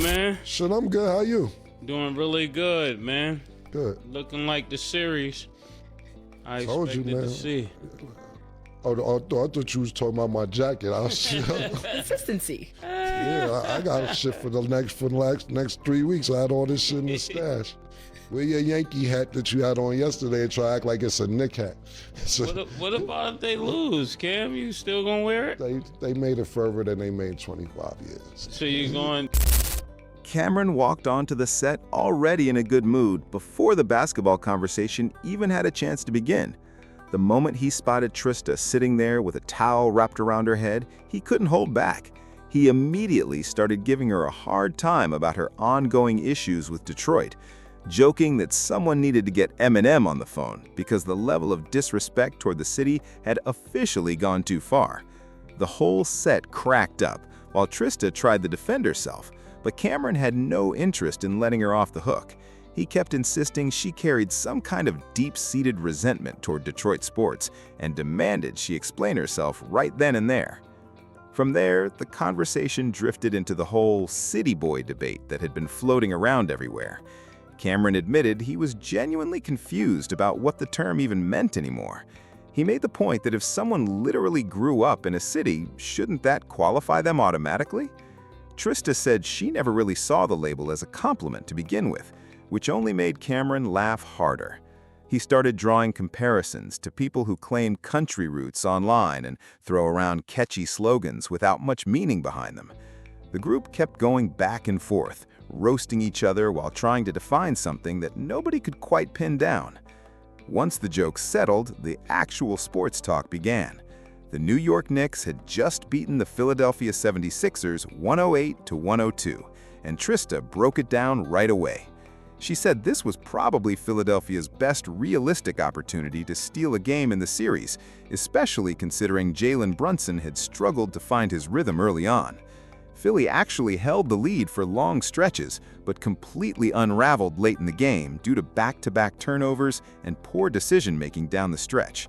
man? Shit, I'm good. How you? Doing really good, man. Good. Looking like the series I Told you, expected man. to see. I thought you was talking about my jacket. I was, Consistency. yeah, I got shit for the next 3 weeks. I had all this shit in the stash. Wear your Yankee hat that you had on yesterday and try to act like it's a Knick hat. So What about if they lose, Cam? You still gonna wear it? they made it further than they made 25 years. So you going? Cam'ron walked onto the set already in a good mood before the basketball conversation even had a chance to begin. The moment he spotted Trista sitting there with a towel wrapped around her head, he couldn't hold back. He immediately started giving her a hard time about her ongoing issues with Detroit, joking that someone needed to get Eminem on the phone because the level of disrespect toward the city had officially gone too far. The whole set cracked up while Trista tried to defend herself, but Cam'ron had no interest in letting her off the hook. He kept insisting she carried some kind of deep-seated resentment toward Detroit sports and demanded she explain herself right then and there. From there, the conversation drifted into the whole city boy debate that had been floating around everywhere. Cam'ron admitted he was genuinely confused about what the term even meant anymore. He made the point that if someone literally grew up in a city, shouldn't that qualify them automatically? Trista said she never really saw the label as a compliment to begin with, which only made Cam'ron laugh harder. He started drawing comparisons to people who claim country roots online and throw around catchy slogans without much meaning behind them. The group kept going back and forth, roasting each other while trying to define something that nobody could quite pin down. Once the jokes settled, the actual sports talk began. The New York Knicks had just beaten the Philadelphia 76ers 108-102, and Trista broke it down right away. She said this was probably Philadelphia's best realistic opportunity to steal a game in the series, especially considering Jaylen Brunson had struggled to find his rhythm early on. Philly actually held the lead for long stretches, but completely unraveled late in the game due to back-to-back turnovers and poor decision-making down the stretch.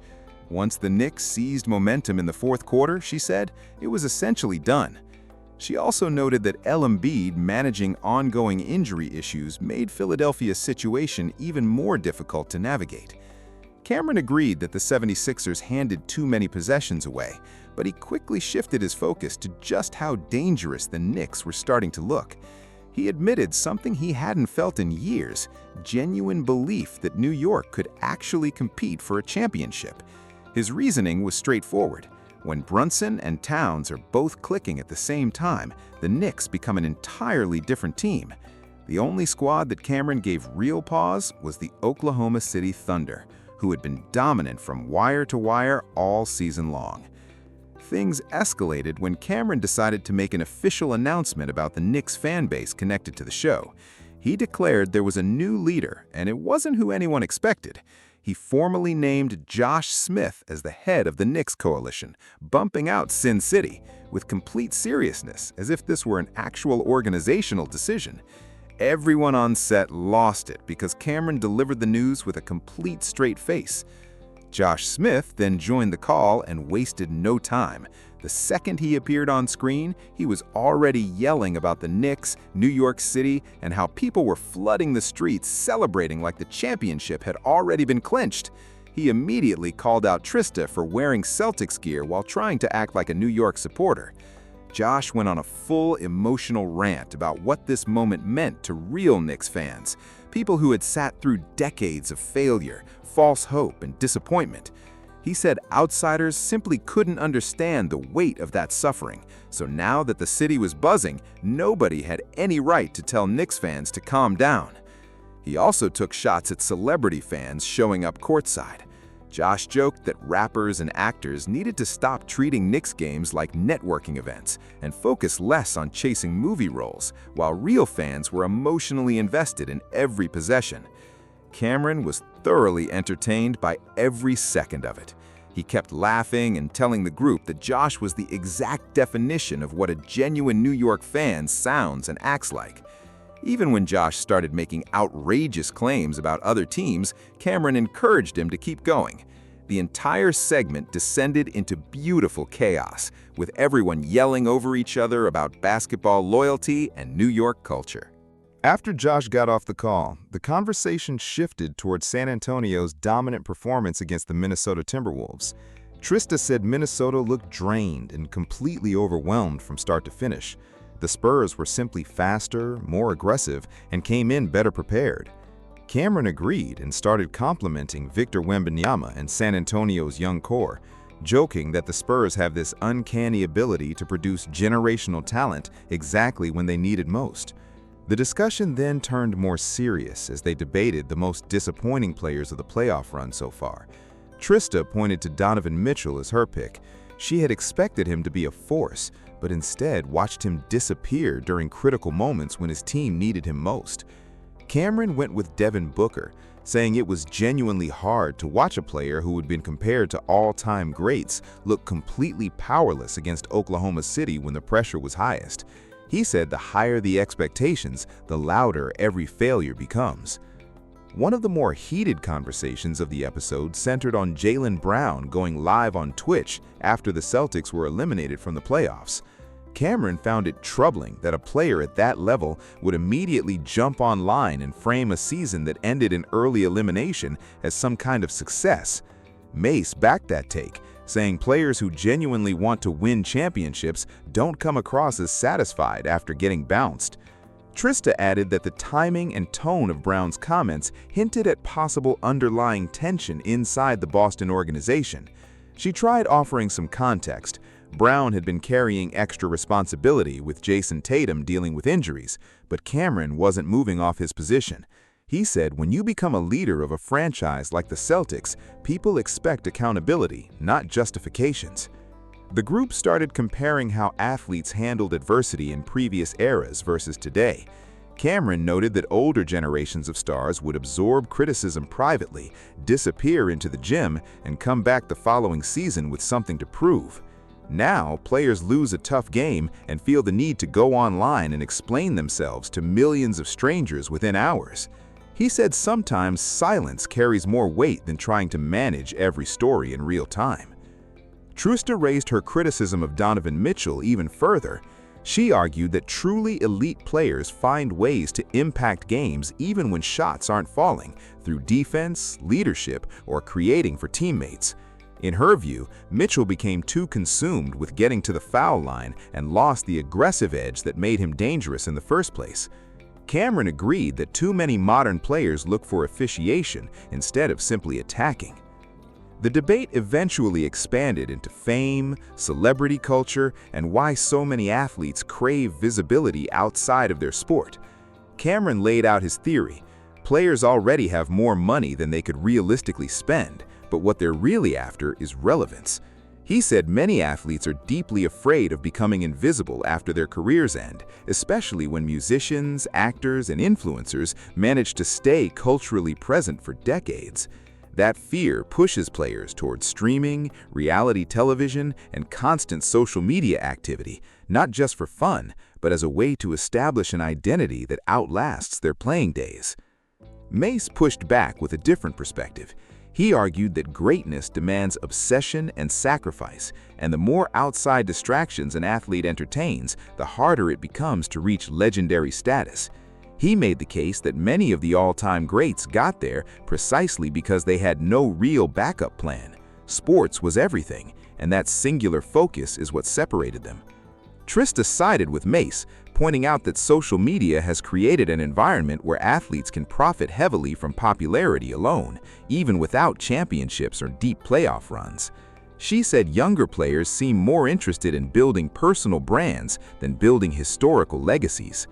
Once the Knicks seized momentum in the fourth quarter, she said, it was essentially done. She also noted that Embiid managing ongoing injury issues made Philadelphia's situation even more difficult to navigate. Cam'ron agreed that the 76ers handed too many possessions away, but he quickly shifted his focus to just how dangerous the Knicks were starting to look. He admitted something he hadn't felt in years, genuine belief that New York could actually compete for a championship. His reasoning was straightforward. When Brunson and Towns are both clicking at the same time, the Knicks become an entirely different team. The only squad that Cam'ron gave real pause was the Oklahoma City Thunder, who had been dominant from wire to wire all season long. Things escalated when Cam'ron decided to make an official announcement about the Knicks fan base connected to the show. He declared there was a new leader, and it wasn't who anyone expected. He formally named Josh Smith as the head of the Knicks coalition, bumping out Sin City with complete seriousness, as if this were an actual organizational decision. Everyone on set lost it because Cam'ron delivered the news with a complete straight face. Josh Smith then joined the call and wasted no time. The second he appeared on screen, he was already yelling about the Knicks, New York City, and how people were flooding the streets celebrating like the championship had already been clinched. He immediately called out Trista for wearing Celtics gear while trying to act like a New York supporter. Josh went on a full emotional rant about what this moment meant to real Knicks fans, people who had sat through decades of failure, false hope, and disappointment. He said outsiders simply couldn't understand the weight of that suffering, so now that the city was buzzing, nobody had any right to tell Knicks fans to calm down. He also took shots at celebrity fans showing up courtside. Josh joked that rappers and actors needed to stop treating Knicks games like networking events and focus less on chasing movie roles, while real fans were emotionally invested in every possession. Cam'ron was thoroughly entertained by every second of it. He kept laughing and telling the group that Josh was the exact definition of what a genuine New York fan sounds and acts like. Even when Josh started making outrageous claims about other teams, Cam'ron encouraged him to keep going. The entire segment descended into beautiful chaos, with everyone yelling over each other about basketball loyalty and New York culture. After Josh got off the call, the conversation shifted towards San Antonio's dominant performance against the Minnesota Timberwolves. Trista said Minnesota looked drained and completely overwhelmed from start to finish. The Spurs were simply faster, more aggressive, and came in better prepared. Cam'ron agreed and started complimenting Victor Wembanyama and San Antonio's young core, joking that the Spurs have this uncanny ability to produce generational talent exactly when they need it most. The discussion then turned more serious as they debated the most disappointing players of the playoff run so far. Trista pointed to Donovan Mitchell as her pick. She had expected him to be a force, but instead watched him disappear during critical moments when his team needed him most. Cam'ron went with Devin Booker, saying it was genuinely hard to watch a player who had been compared to all-time greats look completely powerless against Oklahoma City when the pressure was highest. He said the higher the expectations, the louder every failure becomes. One of the more heated conversations of the episode centered on Jaylen Brown going live on Twitch after the Celtics were eliminated from the playoffs. Cam'ron found it troubling that a player at that level would immediately jump online and frame a season that ended in early elimination as some kind of success. Mase backed that take, saying players who genuinely want to win championships don't come across as satisfied after getting bounced. Trista added that the timing and tone of Brown's comments hinted at possible underlying tension inside the Boston organization. She tried offering some context. Brown had been carrying extra responsibility with Jason Tatum dealing with injuries, but Cam'ron wasn't moving off his position. He said when you become a leader of a franchise like the Celtics, people expect accountability, not justifications. The group started comparing how athletes handled adversity in previous eras versus today. Cam'ron noted that older generations of stars would absorb criticism privately, disappear into the gym, and come back the following season with something to prove. Now, players lose a tough game and feel the need to go online and explain themselves to millions of strangers within hours. He said sometimes silence carries more weight than trying to manage every story in real time. Trista raised her criticism of Donovan Mitchell even further. She argued that truly elite players find ways to impact games even when shots aren't falling, through defense, leadership, or creating for teammates. In her view, Mitchell became too consumed with getting to the foul line and lost the aggressive edge that made him dangerous in the first place. Cam'ron agreed that too many modern players look for officiation instead of simply attacking. The debate eventually expanded into fame, celebrity culture, and why so many athletes crave visibility outside of their sport. Cam'ron laid out his theory. Players already have more money than they could realistically spend, but what they're really after is relevance. He said many athletes are deeply afraid of becoming invisible after their careers end, especially when musicians, actors, and influencers manage to stay culturally present for decades. That fear pushes players towards streaming, reality television, and constant social media activity, not just for fun, but as a way to establish an identity that outlasts their playing days. Mase pushed back with a different perspective. He argued that greatness demands obsession and sacrifice, and the more outside distractions an athlete entertains, the harder it becomes to reach legendary status. He made the case that many of the all-time greats got there precisely because they had no real backup plan. Sports was everything, and that singular focus is what separated them. Trista sided with Mase, pointing out that social media has created an environment where athletes can profit heavily from popularity alone, even without championships or deep playoff runs. She said younger players seem more interested in building personal brands than building historical legacies.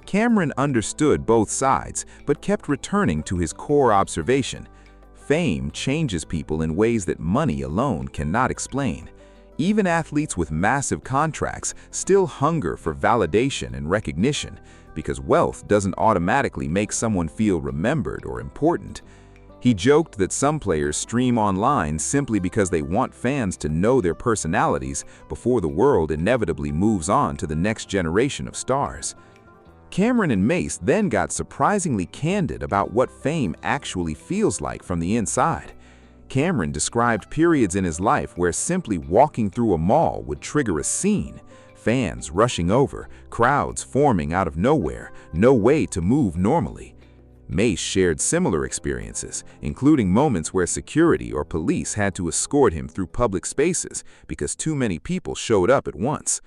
Cam'ron understood both sides, but kept returning to his core observation. Fame changes people in ways that money alone cannot explain. Even athletes with massive contracts still hunger for validation and recognition, because wealth doesn't automatically make someone feel remembered or important. He joked that some players stream online simply because they want fans to know their personalities before the world inevitably moves on to the next generation of stars. Cam'ron and Mase then got surprisingly candid about what fame actually feels like from the inside. Cam'ron described periods in his life where simply walking through a mall would trigger a scene. Fans rushing over, crowds forming out of nowhere, no way to move normally. Mase shared similar experiences, including moments where security or police had to escort him through public spaces because too many people showed up at once.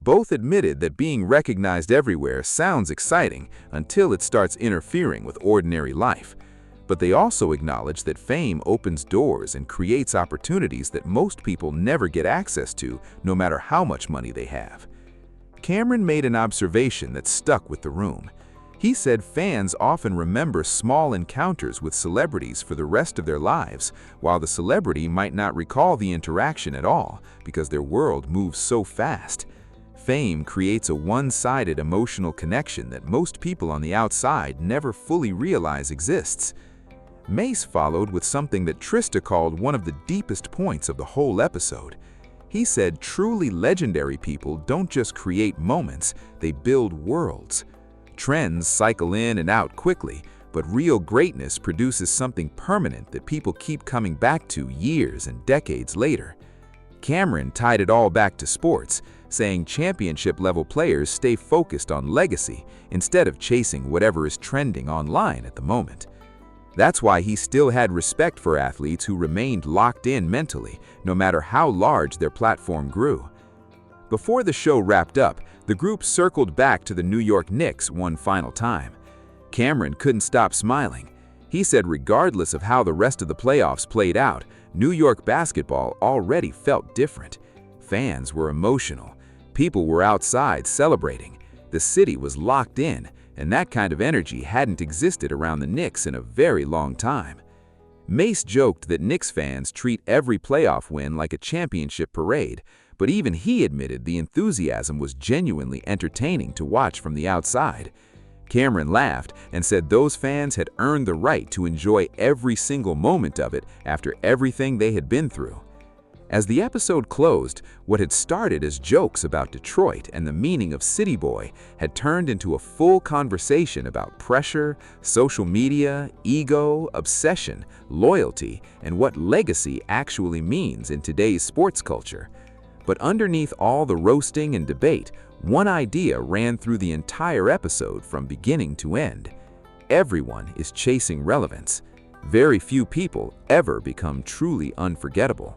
Both admitted that being recognized everywhere sounds exciting until it starts interfering with ordinary life. But they also acknowledge that fame opens doors and creates opportunities that most people never get access to, no matter how much money they have. Cam'ron made an observation that stuck with the room. He said fans often remember small encounters with celebrities for the rest of their lives, while the celebrity might not recall the interaction at all because their world moves so fast. Fame creates a one-sided emotional connection that most people on the outside never fully realize exists. Mase followed with something that Trista called one of the deepest points of the whole episode. He said truly legendary people don't just create moments, they build worlds. Trends cycle in and out quickly, but real greatness produces something permanent that people keep coming back to years and decades later. Cam'ron tied it all back to sports, saying championship-level players stay focused on legacy instead of chasing whatever is trending online at the moment. That's why he still had respect for athletes who remained locked in mentally, no matter how large their platform grew. Before the show wrapped up, the group circled back to the New York Knicks one final time. Cam'ron couldn't stop smiling. He said regardless of how the rest of the playoffs played out, New York basketball already felt different. Fans were emotional. People were outside celebrating. The city was locked in, and that kind of energy hadn't existed around the Knicks in a very long time. Mase joked that Knicks fans treat every playoff win like a championship parade, but even he admitted the enthusiasm was genuinely entertaining to watch from the outside. Cam'ron laughed and said those fans had earned the right to enjoy every single moment of it after everything they had been through. As the episode closed, what had started as jokes about Detroit and the meaning of city boy had turned into a full conversation about pressure, social media, ego, obsession, loyalty, and what legacy actually means in today's sports culture. But underneath all the roasting and debate, one idea ran through the entire episode from beginning to end. Everyone is chasing relevance. Very few people ever become truly unforgettable.